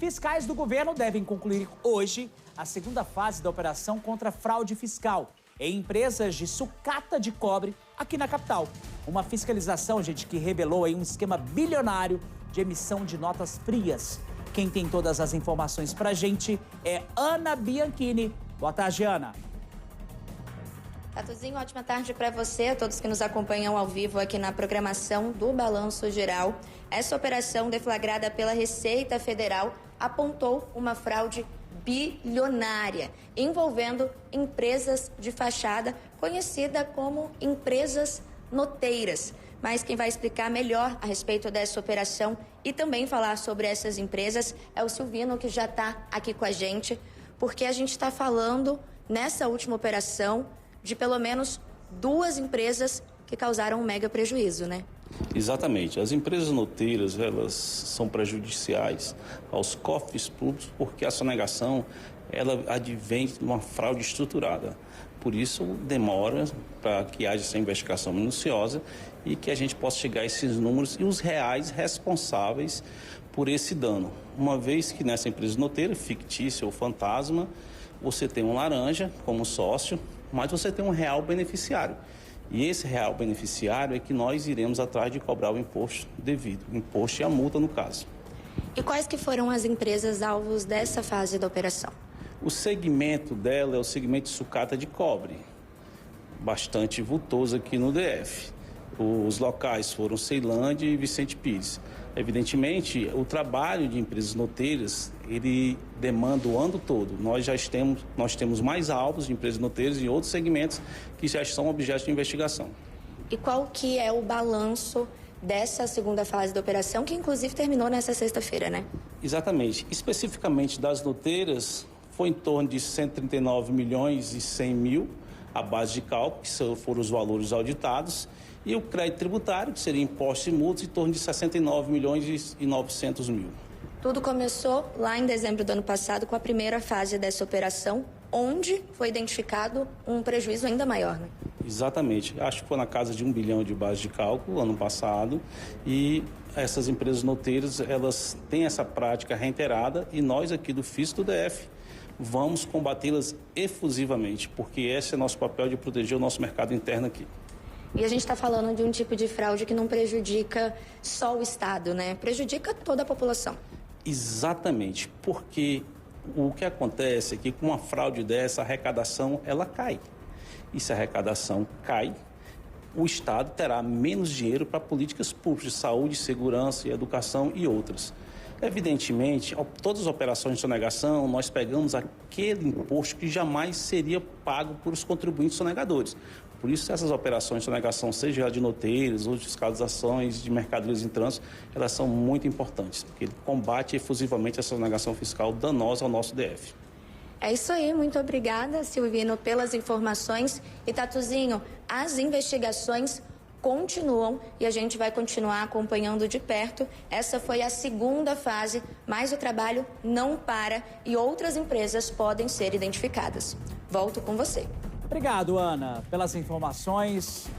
Fiscais do governo devem concluir hoje a segunda fase da operação contra a fraude fiscal em empresas de sucata de cobre aqui na capital. Uma fiscalização, gente, que revelou aí um esquema bilionário de emissão de notas frias. Quem tem todas as informações pra gente é Ana Bianchini. Boa tarde, Ana. Tatuzinho, ótima tarde para você, a todos que nos acompanham ao vivo aqui na programação do Balanço Geral. Essa operação deflagrada pela Receita Federal apontou uma fraude bilionária envolvendo empresas de fachada, conhecida como empresas noteiras. Mas quem vai explicar melhor a respeito dessa operação e também falar sobre essas empresas é o Silvino, que já está aqui com a gente, porque a gente está falando nessa última operação de pelo menos 2 empresas que causaram um mega prejuízo, né? Exatamente. As empresas noteiras, elas são prejudiciais aos cofres públicos porque a sonegação, ela advém de uma fraude estruturada. Por isso, demora para que haja essa investigação minuciosa e que a gente possa chegar a esses números e os reais responsáveis por esse dano. Uma vez que nessa empresa noteira, fictícia ou fantasma, você tem um laranja como sócio, mas você tem um real beneficiário. E esse real beneficiário é que nós iremos atrás de cobrar o imposto devido, o imposto e a multa no caso. E quais que foram as empresas alvos dessa fase da operação? O segmento dela é o segmento de sucata de cobre, bastante vultoso aqui no DF. Os locais foram Ceilândia e Vicente Pires. Evidentemente, o trabalho de empresas noteiras, ele demanda o ano todo. Nós temos mais alvos de empresas noteiras e outros segmentos que já são objeto de investigação. E qual que é o balanço dessa segunda fase da operação, que inclusive terminou nessa sexta-feira, né? Exatamente. Especificamente das noteiras, foi em torno de 139 milhões e 100 mil a base de cálculo, que foram os valores auditados, e o crédito tributário, que seria impostos e multas, em torno de 69 milhões e 900 mil. Tudo começou lá em dezembro do ano passado com a primeira fase dessa operação, onde foi identificado um prejuízo ainda maior, né? Exatamente. Acho que foi na casa de 1 bilhão de base de cálculo ano passado, e essas empresas noteiras, elas têm essa prática reiterada e nós aqui do Fisco do DF vamos combatê-las efusivamente, porque esse é nosso papel de proteger o nosso mercado interno aqui. E a gente está falando de um tipo de fraude que não prejudica só o Estado, né? Prejudica toda a população. Exatamente, porque o que acontece é que com uma fraude dessa, a arrecadação, ela cai. E se a arrecadação cai, o Estado terá menos dinheiro para políticas públicas de saúde, segurança, educação e outras. Evidentemente, todas as operações de sonegação, nós pegamos aquele imposto que jamais seria pago por os contribuintes sonegadores. Por isso, essas operações de sonegação, seja de noteiros ou de fiscalizações de mercadorias em trânsito, elas são muito importantes, porque ele combate efusivamente essa sonegação fiscal danosa ao nosso DF. É isso aí, muito obrigada, Silvino, pelas informações. E Tatuzinho, as investigações continuam e a gente vai continuar acompanhando de perto. Essa foi a segunda fase, mas o trabalho não para e outras empresas podem ser identificadas. Volto com você. Obrigado, Ana, pelas informações.